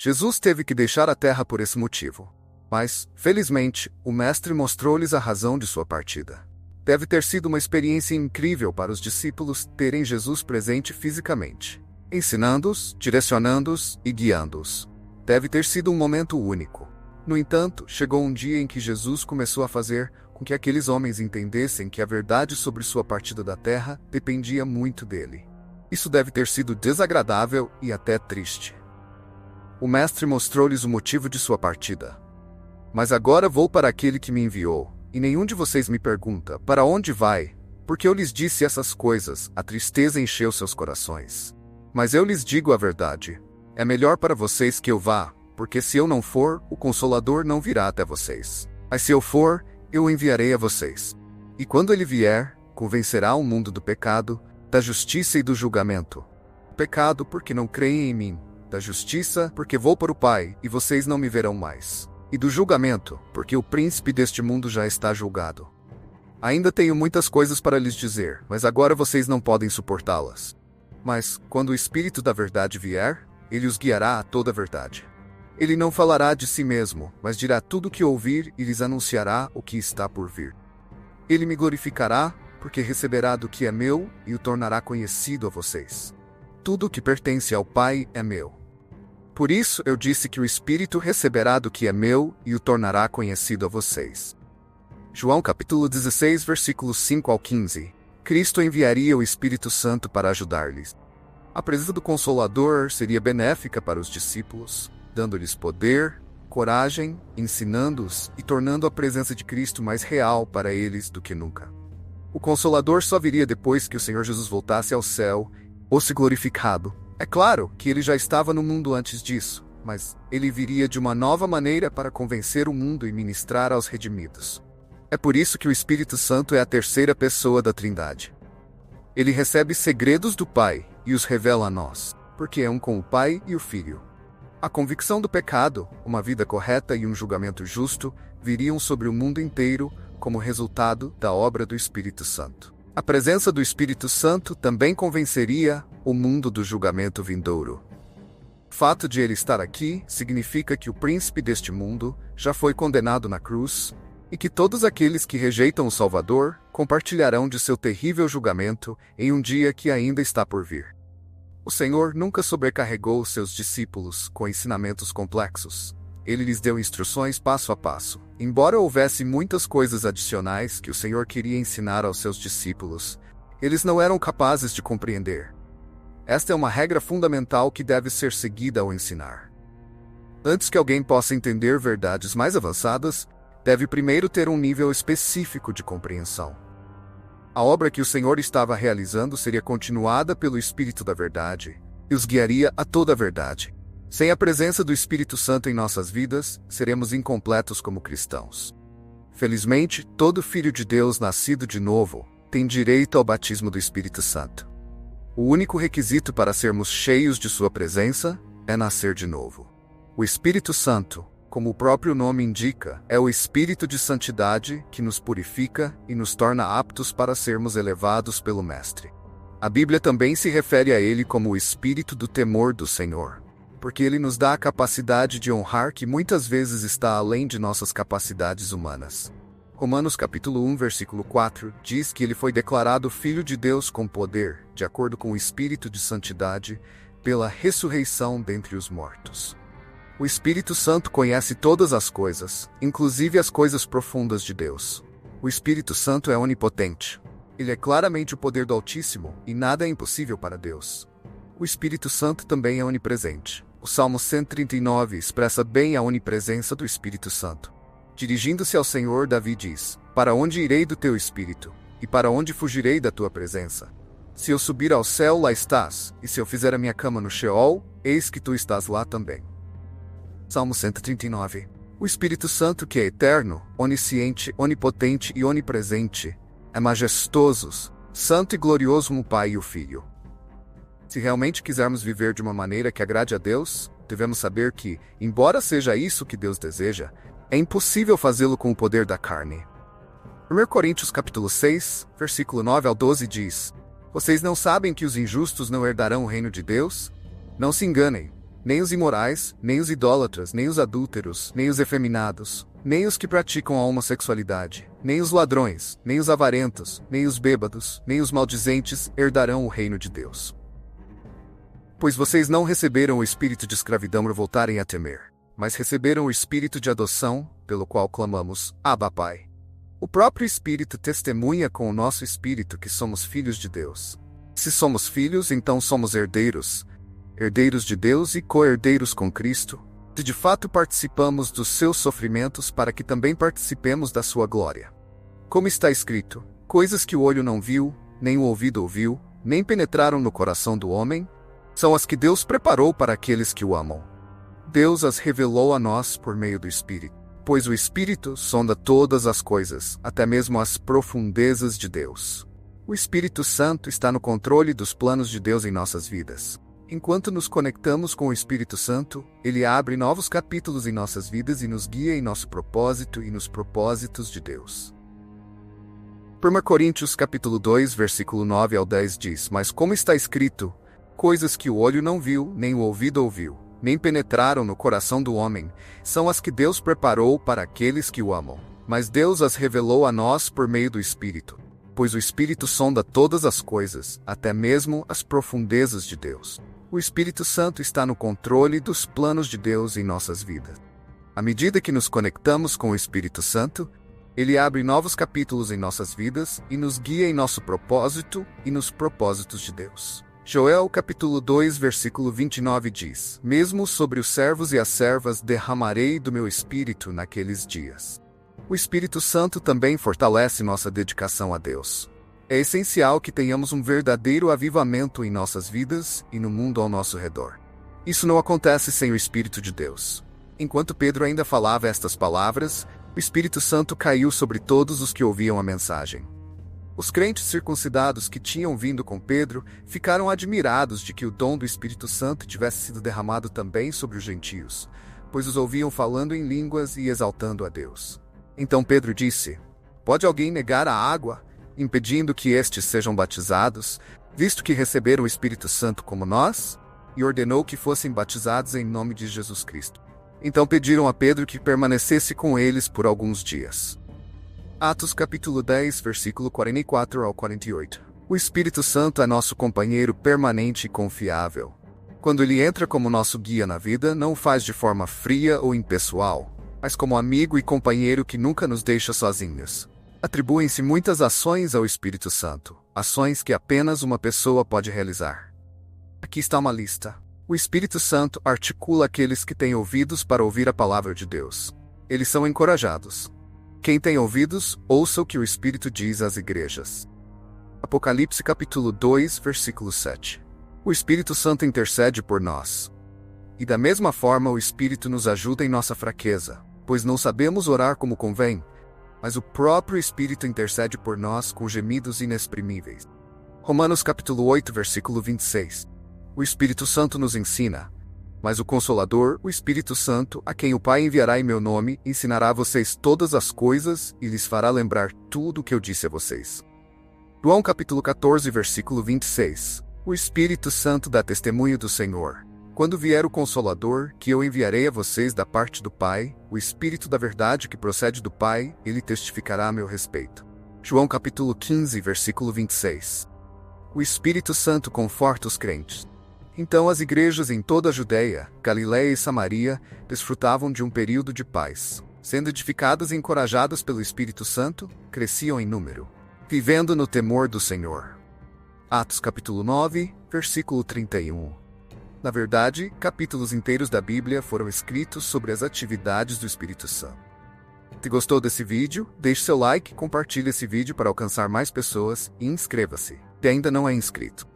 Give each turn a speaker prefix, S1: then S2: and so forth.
S1: Jesus teve que deixar a terra por esse motivo. Mas, felizmente, o Mestre mostrou-lhes a razão de sua partida. Deve ter sido uma experiência incrível para os discípulos terem Jesus presente fisicamente, ensinando-os, direcionando-os e guiando-os. Deve ter sido um momento único. No entanto, chegou um dia em que Jesus começou a fazer com que aqueles homens entendessem que a verdade sobre sua partida da terra dependia muito dele. Isso deve ter sido desagradável e até triste. O Mestre mostrou-lhes o motivo de sua partida. Mas agora vou para aquele que me enviou, e nenhum de vocês me pergunta, para onde vai? Porque eu lhes disse essas coisas, a tristeza encheu seus corações. Mas eu lhes digo a verdade. É melhor para vocês que eu vá, porque se eu não for, o Consolador não virá até vocês. Mas se eu for, eu o enviarei a vocês. E quando ele vier, convencerá o mundo do pecado, da justiça e do julgamento. Pecado porque não creem em mim, da justiça porque vou para o Pai e vocês não me verão mais. E do julgamento, porque o príncipe deste mundo já está julgado. Ainda tenho muitas coisas para lhes dizer, mas agora vocês não podem suportá-las. Mas, quando o Espírito da verdade vier, ele os guiará a toda a verdade. Ele não falará de si mesmo, mas dirá tudo o que ouvir e lhes anunciará o que está por vir. Ele me glorificará, porque receberá do que é meu e o tornará conhecido a vocês. Tudo o que pertence ao Pai é meu. Por isso eu disse que o Espírito receberá do que é meu e o tornará conhecido a vocês. João capítulo 16, versículos 5 ao 15. Cristo enviaria o Espírito Santo para ajudar-lhes. A presença do Consolador seria benéfica para os discípulos, dando-lhes poder, coragem, ensinando-os e tornando a presença de Cristo mais real para eles do que nunca. O Consolador só viria depois que o Senhor Jesus voltasse ao céu ou se glorificado. É claro que ele já estava no mundo antes disso, mas ele viria de uma nova maneira para convencer o mundo e ministrar aos redimidos. É por isso que o Espírito Santo é a terceira pessoa da Trindade. Ele recebe segredos do Pai e os revela a nós, porque é um com o Pai e o Filho. A convicção do pecado, uma vida correta e um julgamento justo viriam sobre o mundo inteiro como resultado da obra do Espírito Santo. A presença do Espírito Santo também convenceria o mundo do julgamento vindouro. O fato de ele estar aqui significa que o príncipe deste mundo já foi condenado na cruz e que todos aqueles que rejeitam o Salvador compartilharão de seu terrível julgamento em um dia que ainda está por vir. O Senhor nunca sobrecarregou seus discípulos com ensinamentos complexos. Ele lhes deu instruções passo a passo. Embora houvesse muitas coisas adicionais que o Senhor queria ensinar aos seus discípulos, eles não eram capazes de compreender. Esta é uma regra fundamental que deve ser seguida ao ensinar. Antes que alguém possa entender verdades mais avançadas, deve primeiro ter um nível específico de compreensão. A obra que o Senhor estava realizando seria continuada pelo Espírito da Verdade e os guiaria a toda a verdade. Sem a presença do Espírito Santo em nossas vidas, seremos incompletos como cristãos. Felizmente, todo filho de Deus nascido de novo tem direito ao batismo do Espírito Santo. O único requisito para sermos cheios de sua presença é nascer de novo. O Espírito Santo, como o próprio nome indica, é o Espírito de santidade que nos purifica e nos torna aptos para sermos elevados pelo Mestre. A Bíblia também se refere a ele como o Espírito do temor do Senhor, porque ele nos dá a capacidade de honrar que muitas vezes está além de nossas capacidades humanas. Romanos capítulo 1, versículo 4, diz que ele foi declarado Filho de Deus com poder, de acordo com o Espírito de santidade, pela ressurreição dentre os mortos. O Espírito Santo conhece todas as coisas, inclusive as coisas profundas de Deus. O Espírito Santo é onipotente. Ele é claramente o poder do Altíssimo, e nada é impossível para Deus. O Espírito Santo também é onipresente. O Salmo 139 expressa bem a onipresença do Espírito Santo. Dirigindo-se ao Senhor, Davi diz: Para onde irei do teu Espírito? E para onde fugirei da tua presença? Se eu subir ao céu, lá estás, e se eu fizer a minha cama no Sheol, eis que tu estás lá também. Salmo 139. O Espírito Santo, que é eterno, onisciente, onipotente e onipresente, é majestoso, santo e glorioso como o Pai e o Filho. Se realmente quisermos viver de uma maneira que agrade a Deus, devemos saber que, embora seja isso que Deus deseja, é impossível fazê-lo com o poder da carne. 1 Coríntios capítulo 6, versículo 9 ao 12 diz: Vocês não sabem que os injustos não herdarão o reino de Deus? Não se enganem. nem os imorais, nem os idólatras, nem os adúlteros, nem os efeminados, nem os que praticam a homossexualidade, nem os ladrões, nem os avarentos, nem os bêbados, nem os maldizentes herdarão o reino de Deus. Pois vocês não receberam o espírito de escravidão para voltarem a temer, mas receberam o espírito de adoção, pelo qual clamamos, Abba, Pai. O próprio Espírito testemunha com o nosso espírito que somos filhos de Deus. Se somos filhos, então somos herdeiros, herdeiros de Deus e co-herdeiros com Cristo, se de fato participamos dos seus sofrimentos para que também participemos da sua glória. Como está escrito, coisas que o olho não viu, nem o ouvido ouviu, nem penetraram no coração do homem, são as que Deus preparou para aqueles que o amam. Deus as revelou a nós por meio do Espírito. Pois o Espírito sonda todas as coisas, até mesmo as profundezas de Deus. O Espírito Santo está no controle dos planos de Deus em nossas vidas. Enquanto nos conectamos com o Espírito Santo, ele abre novos capítulos em nossas vidas e nos guia em nosso propósito e nos propósitos de Deus. 1 Coríntios capítulo 2, versículo 9 ao 10 diz: Mas como está escrito, coisas que o olho não viu, nem o ouvido ouviu, nem penetraram no coração do homem, são as que Deus preparou para aqueles que o amam. Mas Deus as revelou a nós por meio do Espírito. Pois o Espírito sonda todas as coisas, até mesmo as profundezas de Deus. O Espírito Santo está no controle dos planos de Deus em nossas vidas. À medida que nos conectamos com o Espírito Santo, ele abre novos capítulos em nossas vidas e nos guia em nosso propósito e nos propósitos de Deus. Joel capítulo 2, versículo 29 diz: Mesmo sobre os servos e as servas derramarei do meu Espírito naqueles dias. O Espírito Santo também fortalece nossa dedicação a Deus. É essencial que tenhamos um verdadeiro avivamento em nossas vidas e no mundo ao nosso redor. Isso não acontece sem o Espírito de Deus. Enquanto Pedro ainda falava estas palavras, o Espírito Santo caiu sobre todos os que ouviam a mensagem. Os crentes circuncidados que tinham vindo com Pedro ficaram admirados de que o dom do Espírito Santo tivesse sido derramado também sobre os gentios, pois os ouviam falando em línguas e exaltando a Deus. Então Pedro disse: Pode alguém negar a água, impedindo que estes sejam batizados, visto que receberam o Espírito Santo como nós? E ordenou que fossem batizados em nome de Jesus Cristo. Então pediram a Pedro que permanecesse com eles por alguns dias. Atos capítulo 10, versículo 44 ao 48. O Espírito Santo é nosso companheiro permanente e confiável. Quando ele entra como nosso guia na vida, não o faz de forma fria ou impessoal, mas como amigo e companheiro que nunca nos deixa sozinhos. Atribuem-se muitas ações ao Espírito Santo, ações que apenas uma pessoa pode realizar. Aqui está uma lista. O Espírito Santo articula aqueles que têm ouvidos para ouvir a palavra de Deus. Eles são encorajados. Quem tem ouvidos, ouça o que o Espírito diz às igrejas. Apocalipse capítulo 2, versículo 7. O Espírito Santo intercede por nós. E da mesma forma o Espírito nos ajuda em nossa fraqueza, pois não sabemos orar como convém, mas o próprio Espírito intercede por nós com gemidos inexprimíveis. Romanos capítulo 8, versículo 26. O Espírito Santo nos ensina. Mas o Consolador, o Espírito Santo, a quem o Pai enviará em meu nome, ensinará a vocês todas as coisas e lhes fará lembrar tudo o que eu disse a vocês. João capítulo 14, versículo 26. O Espírito Santo dá testemunho do Senhor. Quando vier o Consolador, que eu enviarei a vocês da parte do Pai, o Espírito da verdade que procede do Pai, ele testificará a meu respeito. João capítulo 15, versículo 26. O Espírito Santo conforta os crentes. Então as igrejas em toda a Judeia, Galiléia e Samaria desfrutavam de um período de paz. Sendo edificadas e encorajadas pelo Espírito Santo, cresciam em número, vivendo no temor do Senhor. Atos capítulo 9, versículo 31. Na verdade, capítulos inteiros da Bíblia foram escritos sobre as atividades do Espírito Santo. Se gostou desse vídeo, deixe seu like, compartilhe esse vídeo para alcançar mais pessoas e inscreva-se, se ainda não é inscrito.